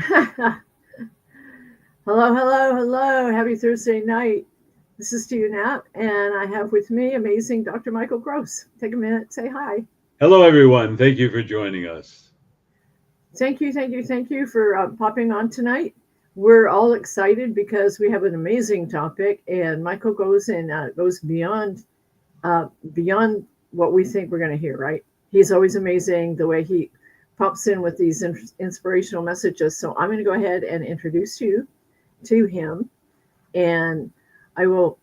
Hello, hello, hello. Happy Thursday night. This is Stu Knapp, and I have with me amazing Dr. Michael Gross. Take a minute, say hi. Hello, everyone. Thank you for joining us. Thank you for popping on tonight. We're all excited because we have an amazing topic, and Michael goes beyond what we think we're going to hear. Right? He's always amazing the way he pops in with these inspirational messages. So I'm going to go ahead and introduce you to him, and I will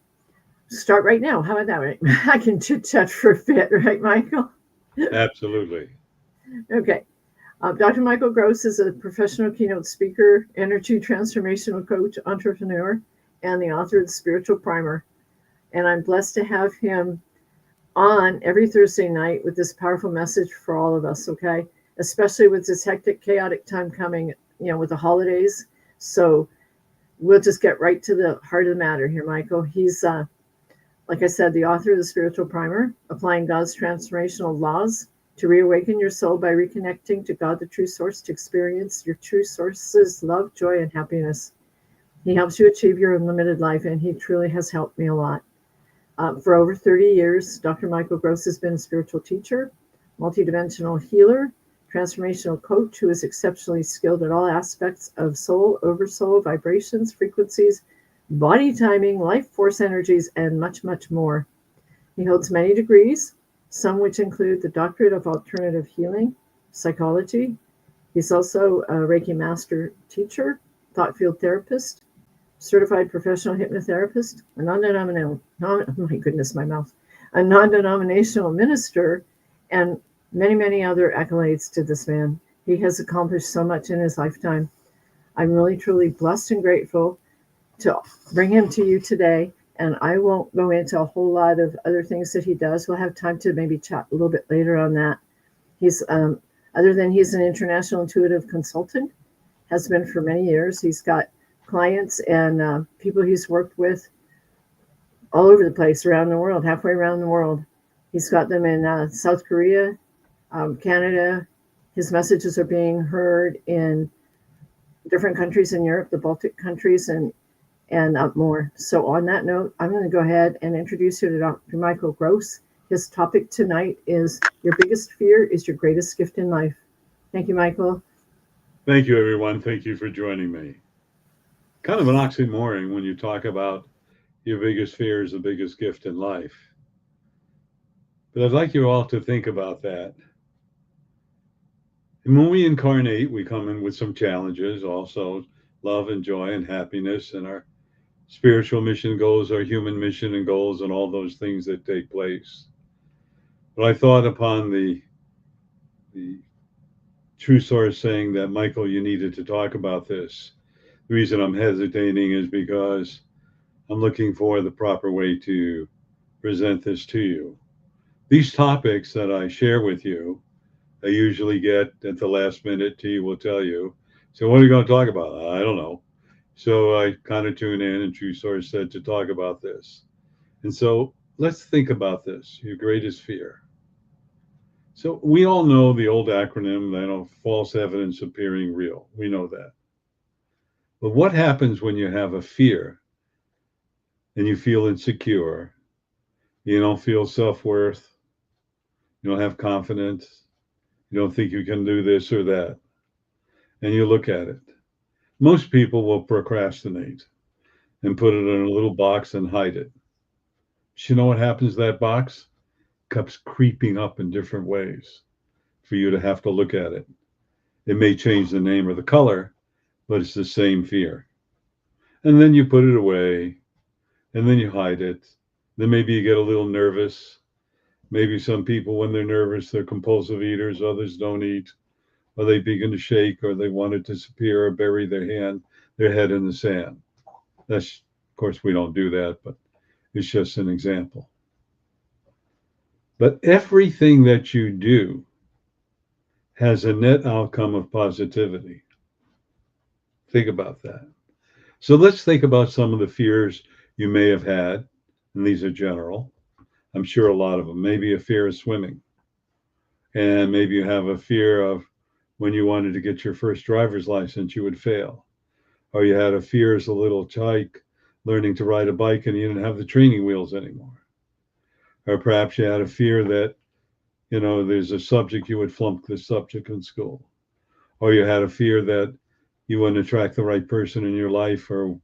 start right now. How about that? Right? I can chit chat for a bit, right, Michael? Absolutely. Okay. Dr. Michael Gross is a professional keynote speaker, energy transformational coach, entrepreneur, and the author of the Spiritual Primer. And I'm blessed to have him on every Thursday night with this powerful message for all of us, okay? Especially with this hectic, chaotic time coming, with the holidays. So we'll just get right to the heart of the matter here, Michael. He's like I said, the author of the Spiritual Primer, applying God's transformational laws to reawaken your soul by reconnecting to God, the true source, to experience your true source's love, joy, and happiness. He helps you achieve your unlimited life, and he truly has helped me a lot. For over 30 years, Dr. Michael Gross has been a spiritual teacher, multidimensional healer, transformational coach who is exceptionally skilled at all aspects of soul, oversoul, vibrations, frequencies, body timing, life force energies, and much, much more. He holds many degrees, some which include the Doctorate of Alternative Healing, Psychology. He's also a Reiki Master Teacher, Thought Field Therapist, Certified Professional Hypnotherapist, a non-denominational, my goodness, my mouth, a non-denominational minister, and many, many other accolades to this man. He has accomplished so much in his lifetime. I'm really, truly blessed and grateful to bring him to you today. And I won't go into a whole lot of other things that he does. We'll have time to maybe chat a little bit later on that. He's, other than he's an international intuitive consultant, has been for many years. He's got clients and people he's worked with all over the place around the world, halfway around the world. He's got them in South Korea, Canada. His messages are being heard in different countries in Europe, the Baltic countries, and more. So, on that note, I'm going to go ahead and introduce you to Dr. Michael Gross. His topic tonight is Your Biggest Fear is Your Greatest Gift in Life. Thank you, Michael. Thank you, everyone. Thank you for joining me. Kind of an oxymoron when you talk about your biggest fear is the biggest gift in life. But I'd like you all to think about that. And when we incarnate, we come in with some challenges, also love and joy and happiness, and our spiritual mission goals, our human mission and goals, and all those things that take place. But I thought upon the true source saying that, Michael, you needed to talk about this. The reason I'm hesitating is because I'm looking for the proper way to present this to you. These topics that I share with you, I usually get at the last minute. T will tell you. So, what are you going to talk about? I don't know. So, I kind of tune in, and True Source said to talk about this. And so, let's think about this your greatest fear. So, we all know the old acronym, false evidence appearing real. We know that. But what happens when you have a fear and you feel insecure? You don't feel self worth. You don't have confidence. You don't think you can do this or that. And you look at it. Most people will procrastinate and put it in a little box and hide it. But you know what happens to that box? It keeps creeping up in different ways for you to have to look at it. It may change the name or the color, but it's the same fear. And then you put it away and then you hide it. Then maybe you get a little nervous. Maybe some people, when they're nervous, they're compulsive eaters, others don't eat, or they begin to shake, or they want to disappear, or bury their head in the sand. That's, of course, we don't do that, but it's just an example. But everything that you do has a net outcome of positivity. Think about that. So let's think about some of the fears you may have had, and these are general. I'm sure a lot of them. Maybe a fear of swimming, and maybe you have a fear of when you wanted to get your first driver's license, you would fail. Or you had a fear as a little child learning to ride a bike and you didn't have the training wheels anymore. Or perhaps you had a fear that, there's a subject you would flunk the subject in school. Or you had a fear that you wouldn't attract the right person in your life. Or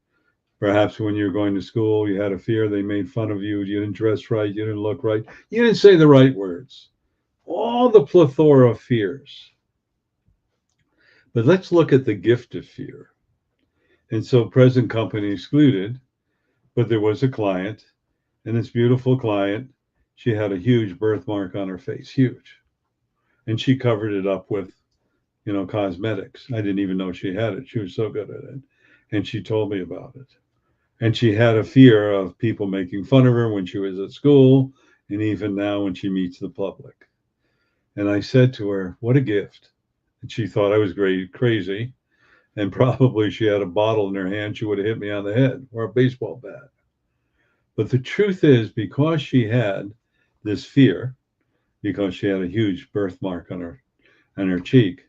perhaps when you're going to school, you had a fear they made fun of you. You didn't dress right. You didn't look right. You didn't say the right words. All the plethora of fears. But let's look at the gift of fear. And so present company excluded, but there was a client, and this beautiful client, she had a huge birthmark on her face, huge. And she covered it up with, cosmetics. I didn't even know she had it. She was so good at it. And she told me about it. And she had a fear of people making fun of her when she was at school, and even now when she meets the public. And I said to her, what a gift. And she thought I was crazy. And probably she had a bottle in her hand, she would have hit me on the head, or a baseball bat. But the truth is, because she had this fear, because she had a huge birthmark on her cheek,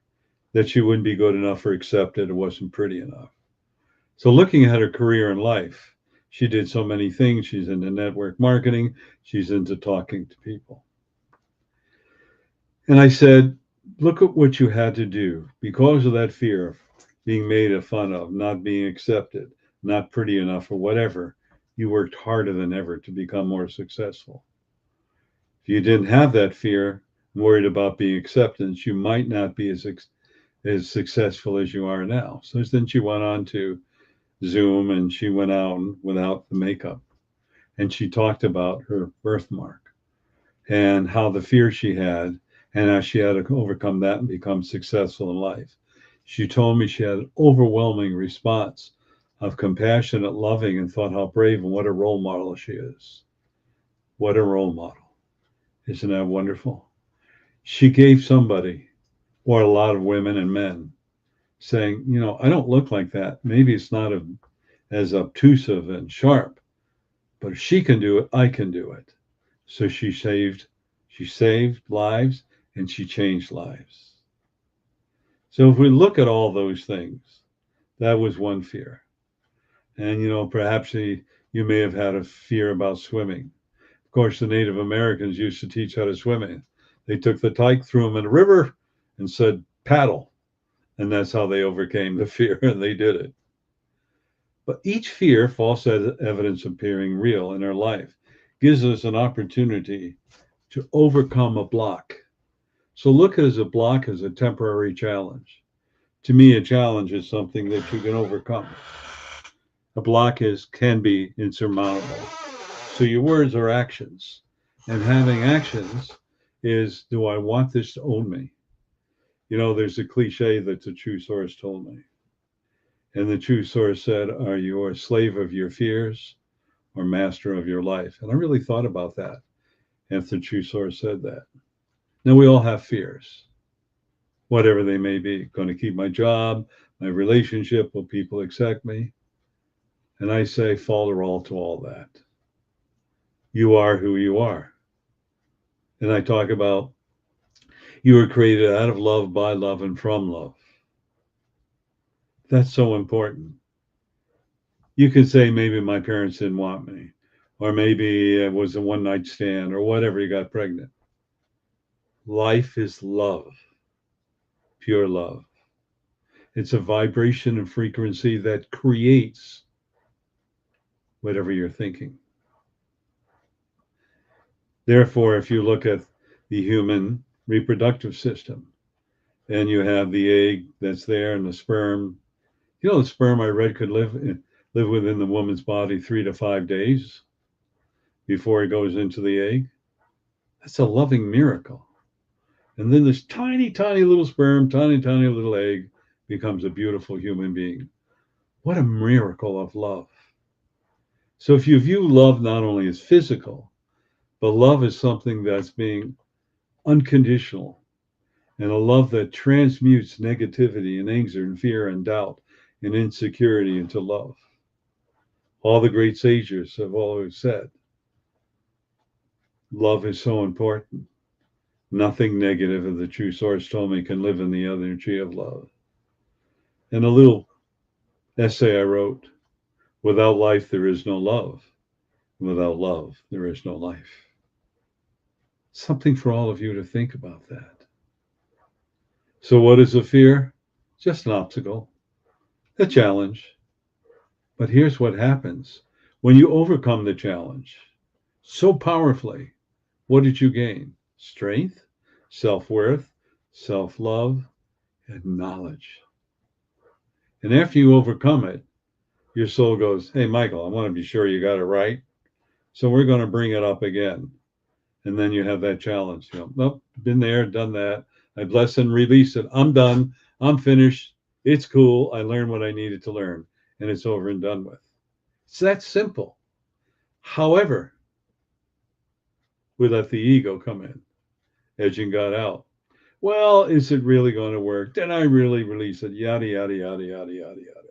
that she wouldn't be good enough or accepted, it wasn't pretty enough. So looking at her career in life, she did so many things. She's into network marketing. She's into talking to people. And I said, look at what you had to do because of that fear of being made fun of, not being accepted, not pretty enough, or whatever. You worked harder than ever to become more successful. If you didn't have that fear, worried about being accepted, you might not be as successful as you are now. So then she went on to Zoom and she went out without the makeup. And she talked about her birthmark and how the fear she had and how she had to overcome that and become successful in life. She told me she had an overwhelming response of compassionate, loving, and thought how brave and what a role model she is. What a role model. Isn't that wonderful? She gave somebody, or a lot of women and men, saying, I don't look like that. Maybe it's not as obtrusive and sharp, but if she can do it, I can do it. So she saved lives and she changed lives. So if we look at all those things, that was one fear. And, perhaps you may have had a fear about swimming. Of course, the Native Americans used to teach how to swim. They took the tyke, threw them in a river, and said, paddle. And that's how they overcame the fear, and they did it. But each fear, false evidence appearing real in our life, gives us an opportunity to overcome a block. So look at as a block as a temporary challenge. To me, a challenge is something that you can overcome. A block can be insurmountable. So your words are actions. And having actions is, do I want this to own me? There's a cliche that the true source told me. And the true source said, are you a slave of your fears or master of your life? And I really thought about that after the true source said that. Now, we all have fears, whatever they may be. Going to keep my job, my relationship, will people accept me? And I say, falter all to all that. You are who you are. And I talk about you were created out of love, by love, and from love. That's so important. You could say maybe my parents didn't want me, or maybe it was a one-night stand, or whatever, you got pregnant. Life is love, pure love. It's a vibration and frequency that creates whatever you're thinking. Therefore, if you look at the human reproductive system, and you have the egg that's there and the sperm, the sperm I read could live within the woman's body 3 to 5 days before it goes into the egg. That's a loving miracle. And then this tiny, tiny little sperm, tiny, tiny little egg becomes a beautiful human being. What a miracle of love. So if you view love not only as physical, but love is something that's being unconditional, and a love that transmutes negativity and anger and fear and doubt and insecurity into love. All the great sages have always said, love is so important. Nothing negative, as the true source told me, can live in the energy of love. And a little essay I wrote, without life, there is no love. Without love, there is no life. Something for all of you to think about that. So what is a fear? Just an obstacle, a challenge. But here's what happens. When you overcome the challenge so powerfully, what did you gain? Strength, self-worth, self-love, and knowledge. And after you overcome it, your soul goes, hey, Michael, I want to be sure you got it right. So we're going to bring it up again. And then you have that challenge. You know, nope, been there, done that. I bless and release it. I'm done. I'm finished. It's cool. I learned what I needed to learn, and it's over and done with. It's that simple. However, we let the ego come in, edging God out. Well, is it really going to work? Did I really release it? Yada, yada, yada, yada, yada, yada.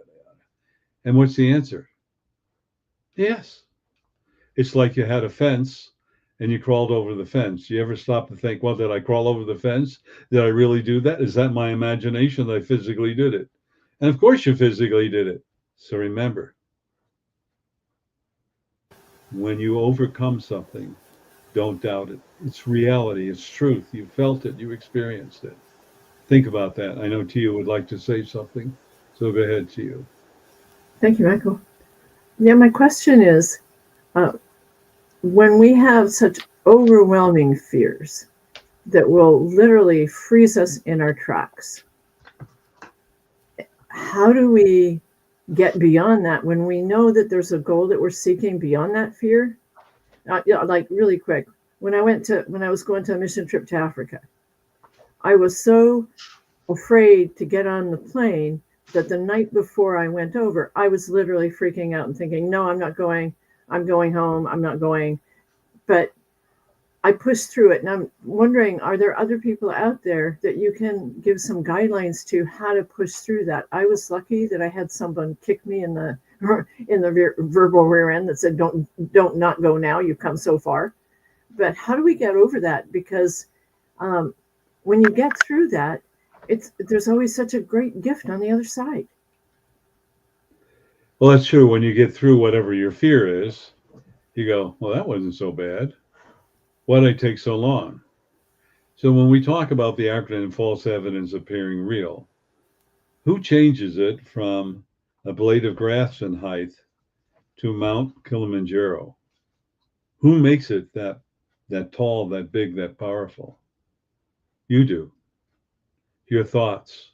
And what's the answer? Yes. It's like you had a fence and you crawled over the fence. You ever stop to think, well, did I crawl over the fence? Did I really do that? Is that my imagination that I physically did it? And of course you physically did it. So remember, when you overcome something, don't doubt it. It's reality. It's truth. You felt it. You experienced it. Think about that. I know Tia would like to say something. So go ahead, Tia. Thank you, Michael. Yeah, my question is, uh, when we have such overwhelming fears that will literally freeze us in our tracks, how do we get beyond that when we know that there's a goal that we're seeking beyond that fear? Like really quick, when I was going to a mission trip to Africa, I was so afraid to get on the plane that the night before I went over, I was literally freaking out and thinking, no, I'm not going. I'm going home. I'm not going. But I pushed through it. And I'm wondering, are there other people out there that you can give some guidelines to how to push through that? I was lucky that I had someone kick me in the verbal rear end that said, don't not go now. You've come so far. But how do we get over that? Because when you get through that, there's always such a great gift on the other side. Well, that's true. When you get through whatever your fear is, you go, well, that wasn't so bad. Why did it take so long? So when we talk about the acronym false evidence appearing real, who changes it from a blade of grass in height to Mount Kilimanjaro? Who makes it that tall, that big, that powerful? You do. Your thoughts.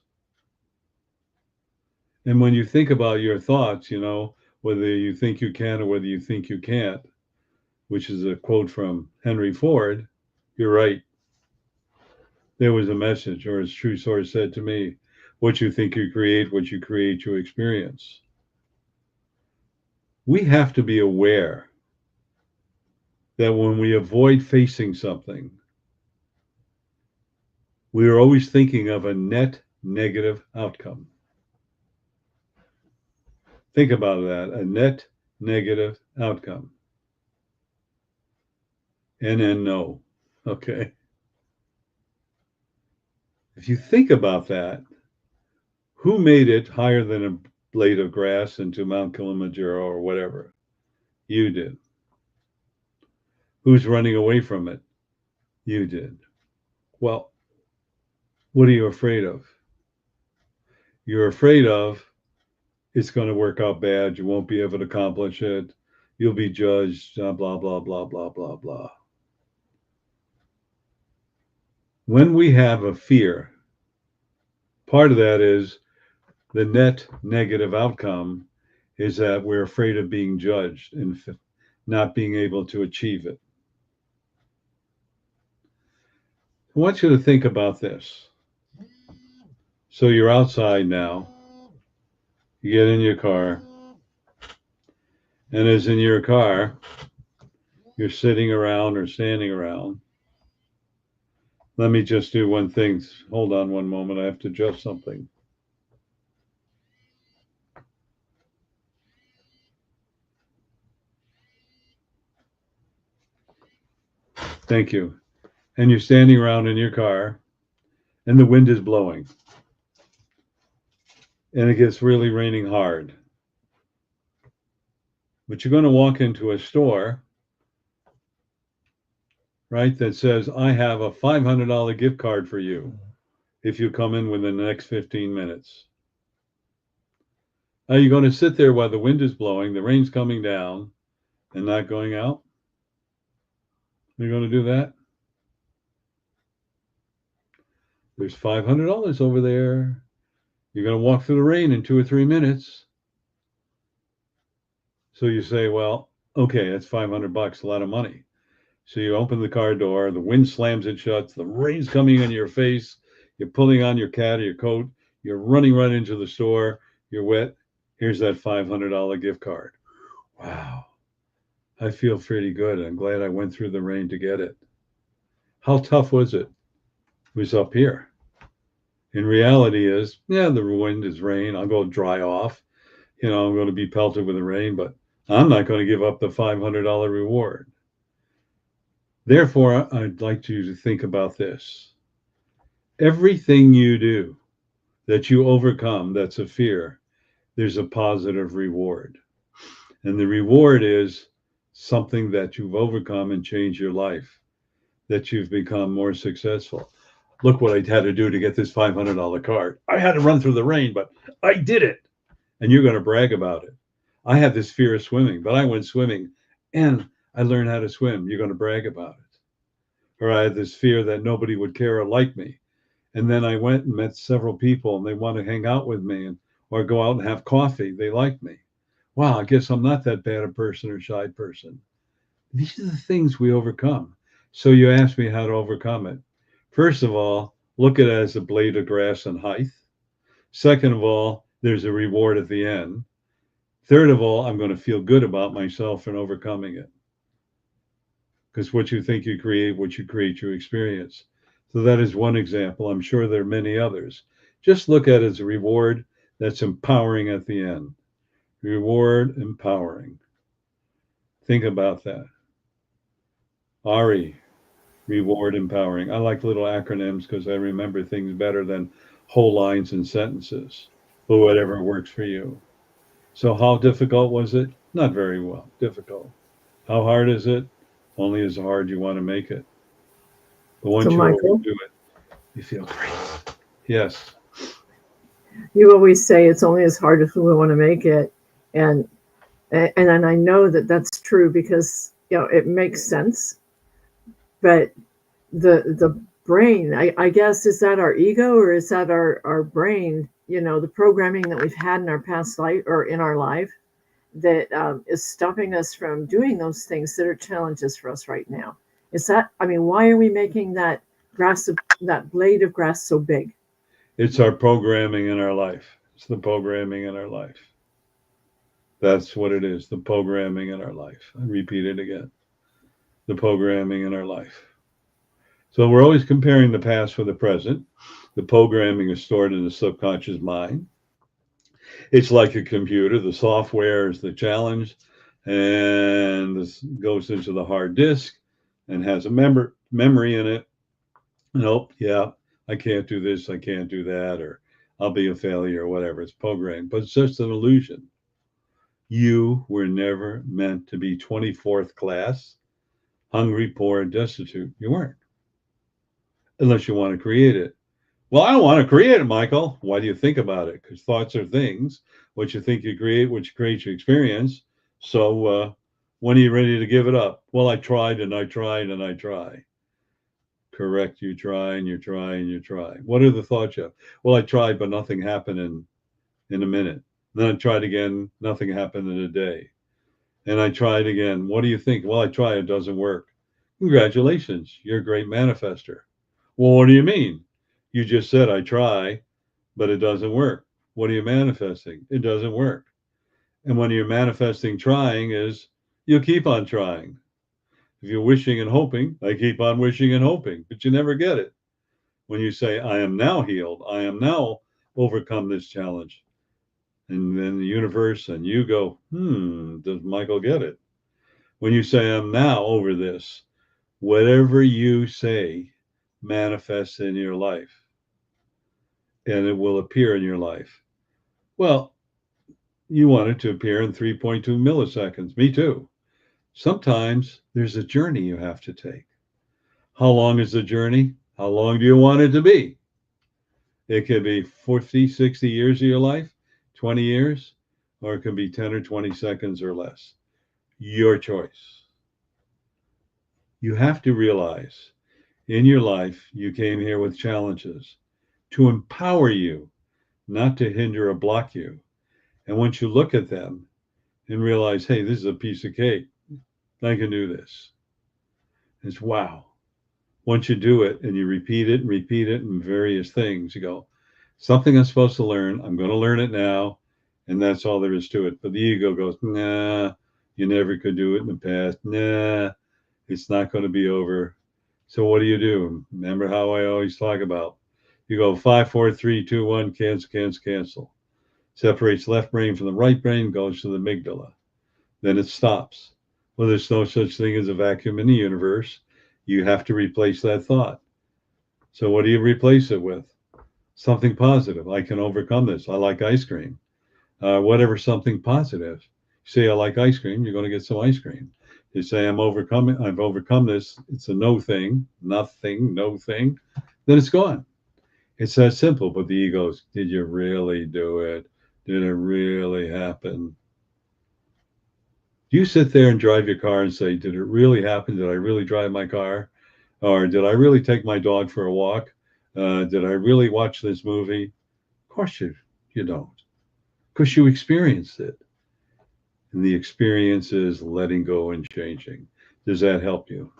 And when you think about your thoughts, you know, whether you think you can or whether you think you can't, which is a quote from Henry Ford, you're right. There was a message, or as True Source said to me, what you think you create, what you create, you experience. We have to be aware that when we avoid facing something, we are always thinking of a net negative outcome. Think about that, a net negative outcome. No. Okay. If you think about that, who made it higher than a blade of grass into Mount Kilimanjaro or whatever? You did. Who's running away from it? You did. Well, what are you afraid of? You're afraid of it's going to work out bad. You won't be able to accomplish it. You'll be judged, blah, blah, blah, blah, blah, blah. When we have a fear, part of that is the net negative outcome is that we're afraid of being judged and not being able to achieve it. I want you to think about this. So you're outside now, you get in your car, and as in your car, you're sitting around or standing around. Let me just do one thing. Hold on one moment. I have to adjust something. Thank you. and you're standing around in your car and the wind is blowing and it gets really raining hard. But you're going to walk into a store, right, that says, I have a $500 gift card for you if you come in within the next 15 minutes. Are you going to sit there while the wind is blowing, the rain's coming down, and not going out? You're going to do that? There's $500 over there. You're going to walk through the rain in 2 or 3 minutes. So you say, well, okay, that's $500, a lot of money. So you open the car door, the wind slams it shut, the rain's coming in your face, you're pulling on your cat or your coat, you're running right into the store, you're wet. Here's that $500 gift card. Wow, I feel pretty good. I'm glad I went through the rain to get it. How tough was it? It was up here. In reality is, yeah, the wind is rain. I'll go dry off. I'm going to be pelted with the rain, but I'm not going to give up the $500 reward. Therefore, I'd like you to think about this. Everything you do that you overcome that's a fear, there's a positive reward. And the reward is something that you've overcome and changed your life, that you've become more successful. Look what I had to do to get this $500 card. I had to run through the rain, but I did it. And you're going to brag about it. I had this fear of swimming, but I went swimming and I learned how to swim. You're going to brag about it. Or I had this fear that nobody would care or like me. And then I went and met several people and they want to hang out with me or go out and have coffee. They like me. Wow, I guess I'm not that bad a person or shy person. These are the things we overcome. So you asked me how to overcome it. First of all, look at it as a blade of grass in height. Second of all, there's a reward at the end. Third of all, I'm going to feel good about myself and overcoming it. Because what you think you create, what you create, you experience. So that is one example. I'm sure there are many others. Just look at it as a reward that's empowering at the end. Reward, empowering. Think about that. RE, reward, empowering. I like little acronyms because I remember things better than whole lines and sentences, but whatever works for you. So how difficult was it? Not very well. Difficult. How hard is it? Only as hard you want to make it. But once So, you Michael, overdo it, you feel great. Yes. you always say it's only as hard as we want to make it, and I know that that's true because it makes sense. But the brain, I guess, is that our ego or is that our brain? The programming that we've had in our past life or in our life that is stopping us from doing those things that are challenges for us right now. Is that? I mean, why are we making that blade of grass so big? It's our programming in our life. It's the programming in our life. That's what it is, the programming in our life. I repeat it again. The programming in our life. So we're always comparing the past with the present. The programming is stored in the subconscious mind. It's like a computer. The software is the challenge, and this goes into the hard disk and has a memory in it. Nope, yeah, I can't do this, I can't do that, or I'll be a failure or whatever. It's programmed, but it's just an illusion. You were never meant to be 24th class, hungry, poor, and destitute. You weren't, unless you want to create it. Well, I don't want to create it, Michael. Why do you think about it? Because thoughts are things. What you think you create, what you create, you experience. So when are you ready to give it up? Well, I tried and I tried and I try. Correct. You try and you try and you try. What are the thoughts you have? Well, I tried, but nothing happened in a minute. Then I tried again. Nothing happened in a day. And I tried again. What do you think? Well, I try. It doesn't work. Congratulations. You're a great manifester. Well, what do you mean? You just said I try, but it doesn't work. What are you manifesting? It doesn't work. And when you're manifesting trying is you keep on trying. If you're wishing and hoping, I keep on wishing and hoping, but you never get it. When you say, I am now healed, I am now overcome this challenge. And then the universe and you go, does Michael get it? When you say, I'm now over this, Whatever you say manifests in your life, and it will appear in your life. Well, you want it to appear in 3.2 milliseconds. Me too. Sometimes there's a journey you have to take. How long is the journey? How long do you want it to be? It could be 50, 60 years of your life, 20 years, or it can be 10 or 20 seconds or less. Your choice. You have to realize in your life, you came here with challenges to empower you, not to hinder or block you. And once you look at them and realize, hey, this is a piece of cake, I can do this. It's wow. Once you do it and you repeat it and various things, you go, something I'm supposed to learn, I'm going to learn it now. And that's all there is to it. But the ego goes, nah, you never could do it in the past. Nah, it's not going to be over. So what do? Remember how I always talk about, you go 5, 4, 3, 2, 1, cancel. Separates left brain from the right brain, goes to the amygdala. Then it stops. Well, there's no such thing as a vacuum in the universe. You have to replace that thought. So what do you replace it with? Something positive. I can overcome this. I like ice cream. Whatever, something positive. You say I like ice cream, you're going to get some ice cream. You say I've overcome this. It's a no thing, nothing, no thing. Then it's gone. It's that simple. But the ego goes, did you really do it? Did it really happen? Do you sit there and drive your car and say, did it really happen? Did I really drive my car? Or did I really take my dog for a walk? Did I really watch this movie? Of course you don't, because you experienced it. And the experience is letting go and changing. Does that help you?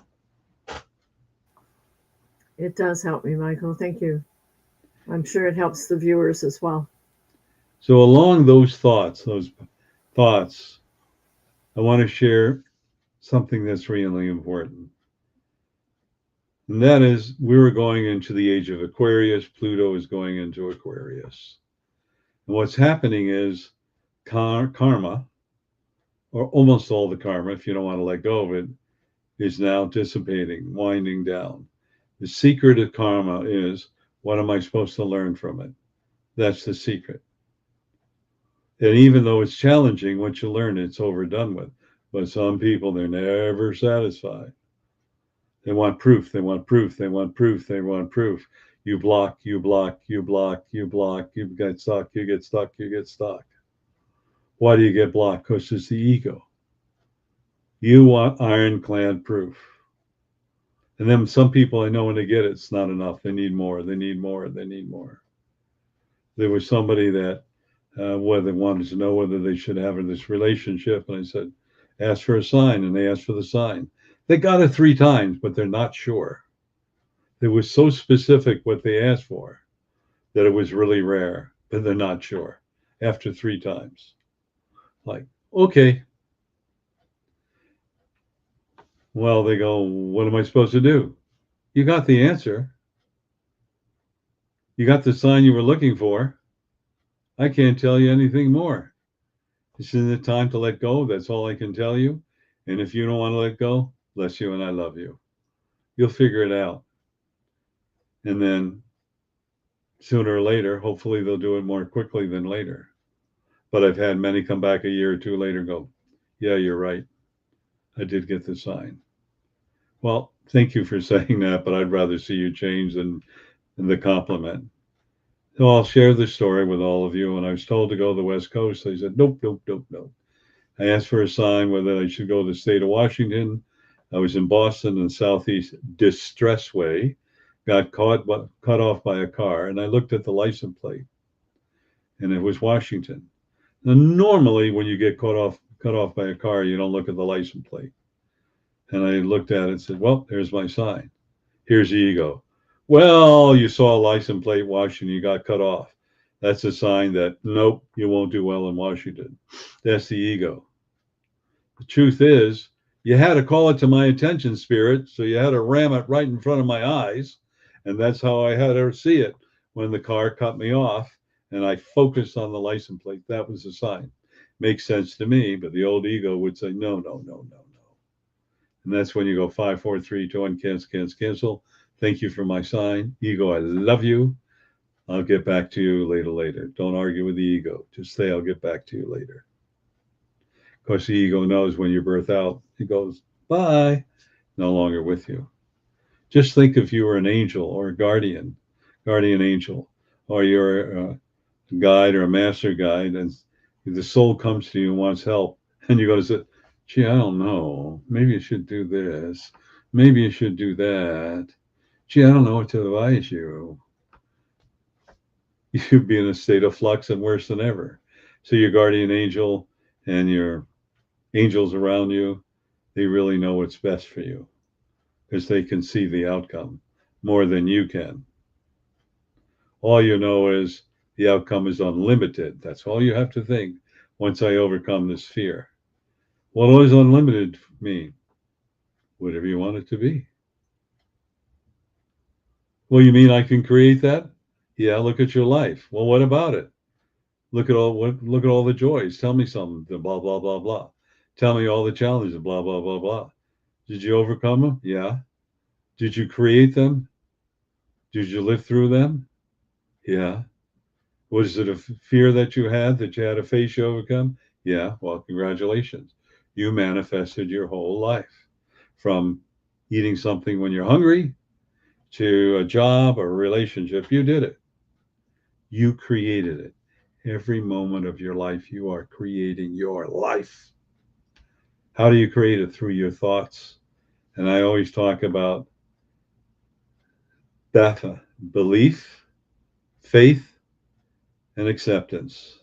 It does help me, Michael. Thank you. I'm sure it helps the viewers as well. So along those thoughts, I want to share something that's really important. And that is, we were going into the age of Aquarius. Pluto is going into Aquarius. And what's happening is karma, or almost all the karma, if you don't want to let go of it, is now dissipating, winding down. The secret of karma is, what am I supposed to learn from it? That's the secret. And even though it's challenging, once you learn, it's overdone with. But some people, they're never satisfied. They want proof. They want proof. They want proof. They want proof. You block. You get stuck. You get stuck. You get stuck. Why do you get blocked? Because it's the ego. You want ironclad proof. And then some people I know, when they get it, it's not enough. They need more. They need more. They need more. There was somebody that whether wanted to know whether they should have this relationship, and I said, ask for a sign, and they asked for the sign. They got it 3 times, but they're not sure. It was so specific what they asked for that it was really rare, but they're not sure after 3 times. Like, okay. Well, they go, what am I supposed to do? You got the answer. You got the sign you were looking for. I can't tell you anything more. This isn't the time to let go. That's all I can tell you. And if you don't want to let go, bless you and I love you. You'll figure it out. And then sooner or later, hopefully they'll do it more quickly than later. But I've had many come back a year or 2 later and go, yeah, you're right. I did get the sign. Well, thank you for saying that, but I'd rather see you change than the compliment. So I'll share this story with all of you. When I was told to go to the West Coast, they said, nope. I asked for a sign whether I should go to the state of Washington. I was in Boston in the Southeast Distress Way, got cut off by a car, and I looked at the license plate, and it was Washington. Now, normally, when you get cut off by a car, you don't look at the license plate. And I looked at it and said, well, there's my sign. Here's the ego. Well, you saw a license plate, Washington, you got cut off. That's a sign that, nope, you won't do well in Washington. That's the ego. The truth is, you had to call it to my attention, spirit, so you had to ram it right in front of my eyes. And that's how I had to see it when the car cut me off. And I focused on the license plate. That was the sign. Makes sense to me, but the old ego would say, no. And that's when you go 5, 4, 3, 2, 1, cancel. Thank you for my sign. Ego, I love you. I'll get back to you later. Don't argue with the ego. Just say, I'll get back to you later. Of course, the ego knows when you birth out, it goes, bye, no longer with you. Just think if you were an angel or a guardian angel, or you're a guide or a master guide, and the soul comes to you and wants help, and you go to say, gee, I don't know, maybe you should do this, maybe you should do that. Gee, I don't know what to advise you. You'd be in a state of flux and worse than ever. So your guardian angel and your angels around you, they really know what's best for you because they can see the outcome more than you can. All you know is the outcome is unlimited. That's all you have to think once I overcome this fear. What does unlimited mean? Whatever you want it to be. Well, you mean I can create that? Yeah, look at your life. Well, what about it? Look at all the joys. Tell me something. Blah blah blah blah. Tell me all the challenges. Blah blah blah blah. Did you overcome them? Yeah. Did you create them? Did you live through them? Yeah. Was it a fear that you had to face you overcome? Yeah. Well, congratulations. You manifested your whole life from eating something when you're hungry to a job or a relationship. You did it. You created it. Every moment of your life, you are creating your life. How do you create it? Through your thoughts. And I always talk about BAFA, belief, faith, and acceptance.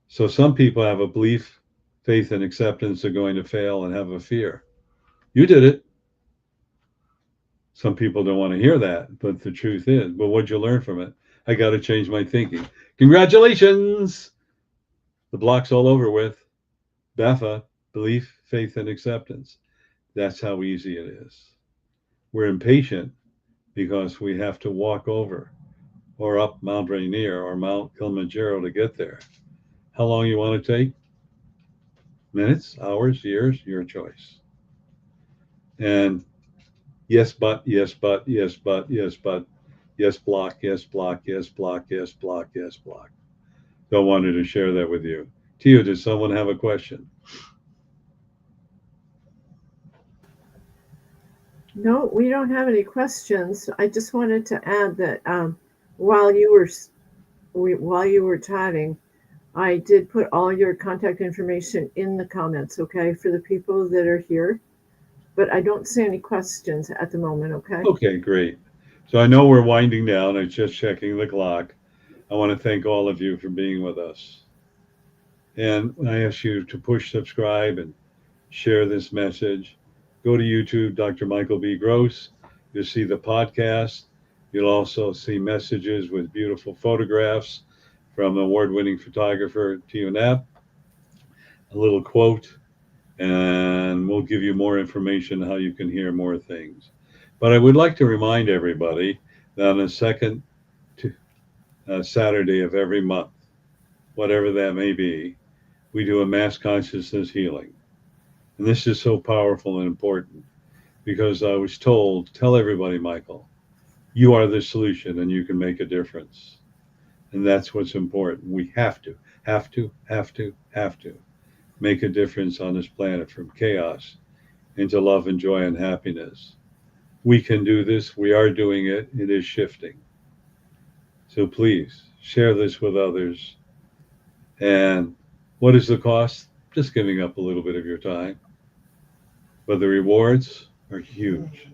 So some people have a belief, faith, and acceptance are going to fail and have a fear. You did it. Some people don't want to hear that, but the truth is, well, what'd you learn from it? I got to change my thinking. Congratulations. The block's all over with. BAFA, belief, faith, and acceptance. That's how easy it is. We're impatient because we have to walk over or up Mount Rainier or Mount Kilimanjaro to get there. How long you want to take? Minutes, hours, years, your choice. And yes, but, yes, but, yes, but, yes, but, yes, block, yes, block, yes, block, yes, block, yes, block. So I wanted to share that with you. Tio, does someone have a question? No, we don't have any questions. I just wanted to add that while you were chatting, I did put all your contact information in the comments, okay, for the people that are here. But I don't see any questions at the moment, okay? Okay, great. So I know we're winding down. I'm just checking the clock. I want to thank all of you for being with us. And I ask you to push subscribe and share this message. Go to YouTube, Dr. Michael B. Gross. You'll see the podcast. You'll also see messages with beautiful photographs from award-winning photographer Tio Knapp, a little quote, and we'll give you more information how you can hear more things. But I would like to remind everybody that on the second Saturday of every month, whatever that may be, we do a mass consciousness healing. And this is so powerful and important because I was told, tell everybody, Michael, you are the solution and you can make a difference. And that's what's important. We have to make a difference on this planet from chaos into love and joy and happiness. We can do this. We are doing it. It is shifting. So please share this with others. And what is the cost? Just giving up a little bit of your time. But the rewards are huge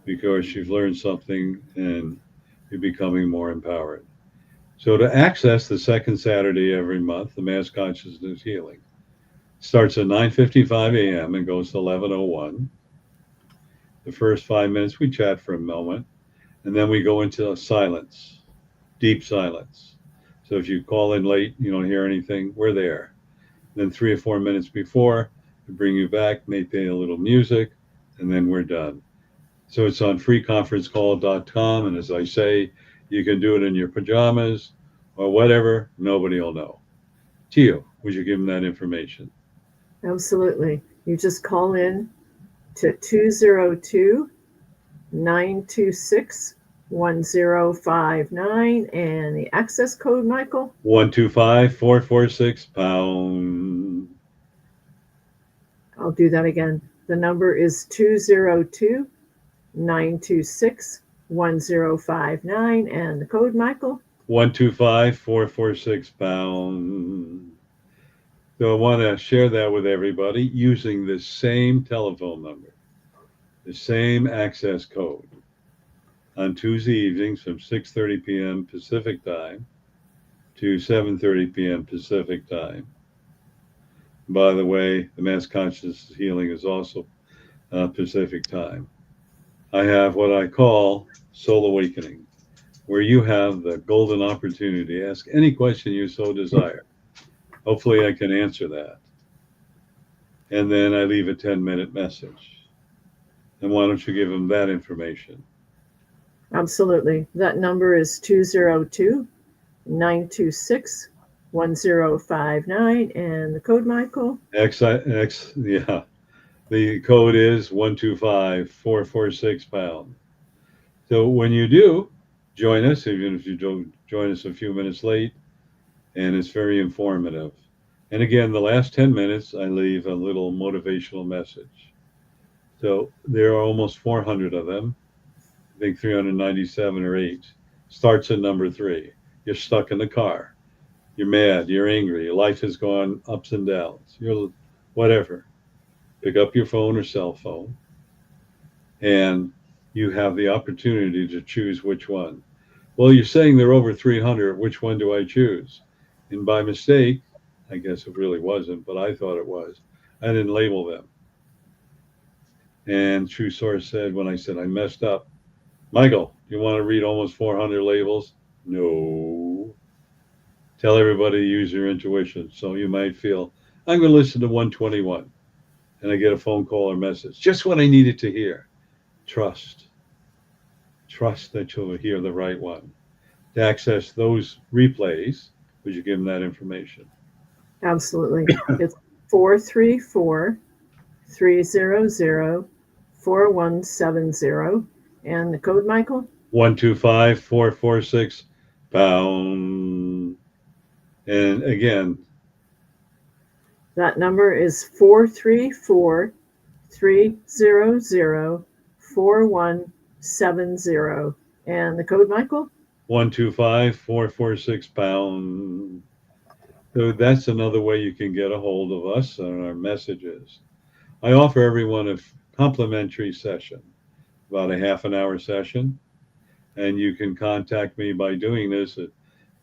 because you've learned something and you're becoming more empowered. So to access the second Saturday every month, the Mass Consciousness Healing starts at 9:55 a.m. and goes to 11:01. The first 5 minutes we chat for a moment, and then we go into silence, deep silence. So if you call in late, you don't hear anything, we're there. Then 3 or 4 minutes before, we bring you back, may play a little music, and then we're done. So it's on freeconferencecall.com, and as I say, you can do it in your pajamas or whatever, nobody will know. Tio, would you give them that information? Absolutely. You just call in to 202-926-1059. And the access code, Michael? 125-446-pound. I'll do that again. The number is 202-926-1059. And the code, Michael? 125-446-pound. So I want to share that with everybody using the same telephone number, the same access code on Tuesday evenings from 6:30 p.m. Pacific time to 7:30 p.m. Pacific time. By the way, the Mass Consciousness Healing is also Pacific time. I have what I call Soul Awakening, where you have the golden opportunity to ask any question you so desire. Hopefully I can answer that. And then I leave a 10-minute message. And why don't you give them that information? Absolutely. That number is 202-926-1059. And the code, Michael? Yeah. The code is 125-446-pound. So when you do join us, even if you don't join us a few minutes late, and it's very informative. And again, the last 10 minutes, I leave a little motivational message. So there are almost 400 of them. I think 397 or 8. Starts at number 3. You're stuck in the car. You're mad. You're angry. Your life has gone ups and downs. You're whatever. Pick up your phone or cell phone, and you have the opportunity to choose which one. Well, you're saying there are over 300. Which one do I choose? And by mistake, I guess it really wasn't, but I thought it was. I didn't label them. And True Source said, when I said I messed up, Michael, you want to read almost 400 labels? No. Tell everybody to use your intuition. So you might feel, I'm going to listen to 121. And I get a phone call or message. Just what I needed to hear. Trust. Trust that you'll hear the right one. To access those replays, would you give them that information? Absolutely. It's 434-300-4170. And the code, Michael? 125-446-pound. And again, that number is 434-300-4170. And the code, Michael? 125-446-pound. So that's another way you can get a hold of us and our messages. I offer everyone a complimentary session, about a half an hour session. And you can contact me by doing this at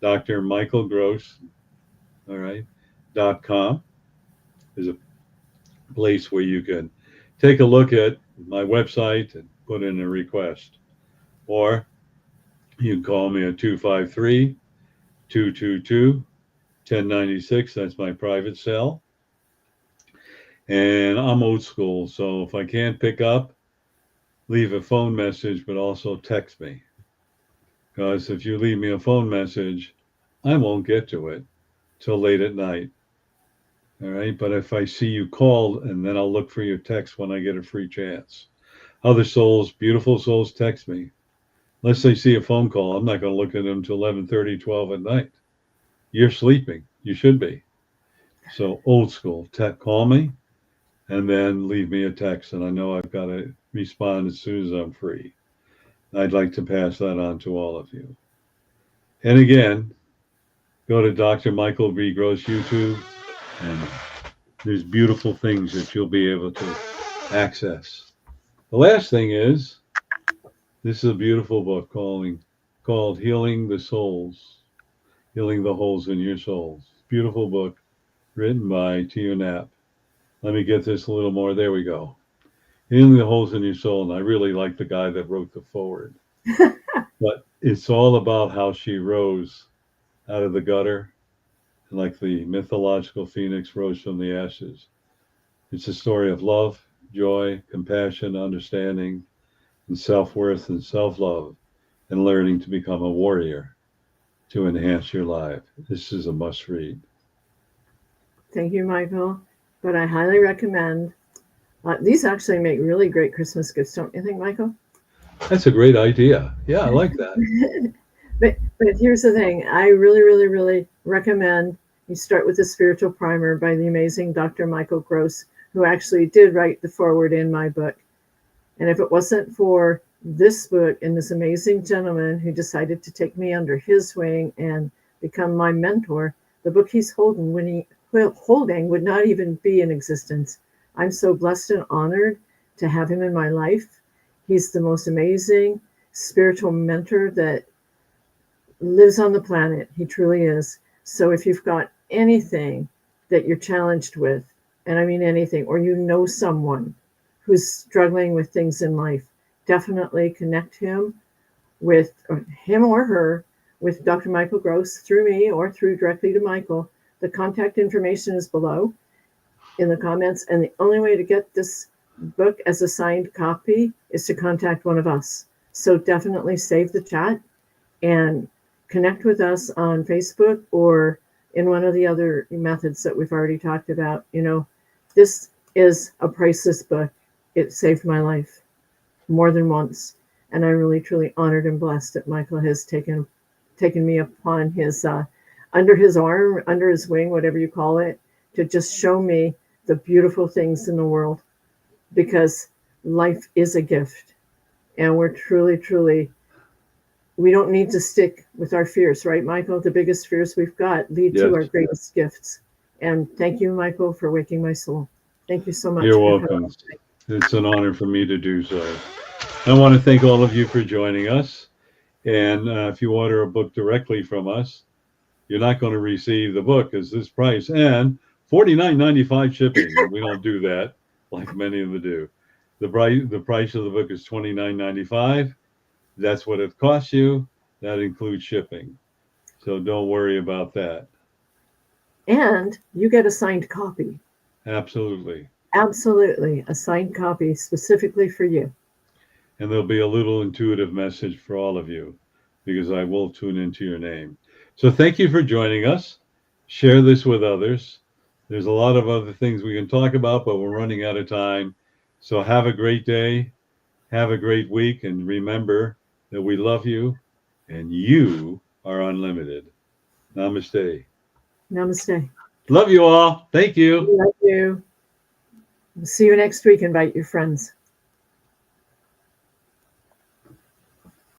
drmichaelgross.com. Is a place where you can take a look at my website and put in a request. Or you can call me at 253-222-1096. That's my private cell. And I'm old school, so if I can't pick up, leave a phone message, but also text me. Because if you leave me a phone message, I won't get to it till late at night. All right. But if I see you called, and then I'll look for your text when I get a free chance. Other souls, beautiful souls, text me. Unless they see a phone call, I'm not going to look at them until 11:30, 12 at night. You're sleeping. You should be. So old school, call me and then leave me a text. And I know I've got to respond as soon as I'm free. I'd like to pass that on to all of you. And again, go to Dr. Michael B. Gross YouTube, and there's beautiful things that you'll be able to access. The last thing is, this is a beautiful book called Healing the Souls, Healing the Holes in Your Souls. Beautiful book written by Tia Knapp. Let me get this a little more. There we go. Healing the Holes in Your Soul. And I really like the guy that wrote the foreword. But it's all about how she rose out of the gutter, and like the mythological phoenix rose from the ashes. It's a story of love, joy, compassion, understanding, and self-worth and self-love, and learning to become a warrior to enhance your life. This is a must read. Thank you, Michael. But I highly recommend These actually make really great Christmas gifts, don't you think, Michael? That's a great idea. Yeah, I like that. But here's the thing. I really, really, really recommend you start with the Spiritual Primer by the amazing Dr. Michael Gross, who actually did write the foreword in my book. And if it wasn't for this book and this amazing gentleman who decided to take me under his wing and become my mentor, the book he's holding would not even be in existence. I'm so blessed and honored to have him in my life. He's the most amazing spiritual mentor that lives on the planet. He truly is. So if you've got anything that you're challenged with, and I mean anything, or you know someone who's struggling with things in life, definitely connect him or her with Dr. Michael Gross through me or through directly to Michael. The contact information is below in the comments. And the only way to get this book as a signed copy is to contact one of us. So definitely save the chat and connect with us on Facebook or in one of the other methods that we've already talked about. You know, this is a priceless book. It saved my life more than once. And I'm really, truly honored and blessed that Michael has taken me upon his, under his arm, under his wing, whatever you call it, to just show me the beautiful things in the world, because life is a gift. And we're truly, truly, we don't need to stick with our fears, right, Michael? The biggest fears we've got lead to our greatest gifts. And thank you, Michael, for waking my soul. Thank you so much. You're welcome. It's an honor for me to do so. I want to thank all of you for joining us. And if you order a book directly from us, you're not going to receive the book as this price and $49.95 shipping. We don't do that like many of them do. The price of the book is $29.95. That's what it costs you. That includes shipping. So don't worry about that. And you get a signed copy. Absolutely. Absolutely. A signed copy specifically for you. And there'll be a little intuitive message for all of you, because I will tune into your name. So thank you for joining us. Share this with others. There's a lot of other things we can talk about, but we're running out of time. So have a great day. Have a great week. And remember that we love you and you are unlimited. Namaste. Namaste. Love you all. Thank you. Love you. See you next week. Invite your friends.